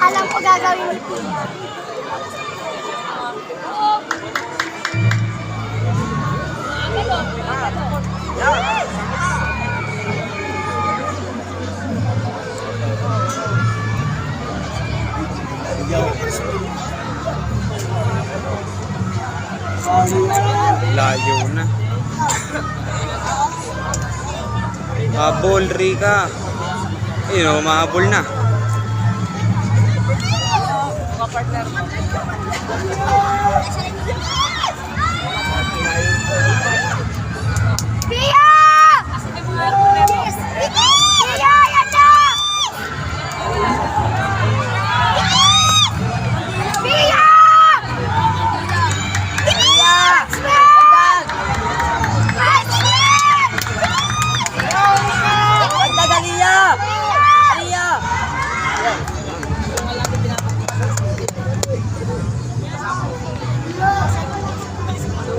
Alam ko gagawin ni Pia. Layo na. Habol, Rika. Ayun o, mahabol na. Pia! Pia, yan na! Pia!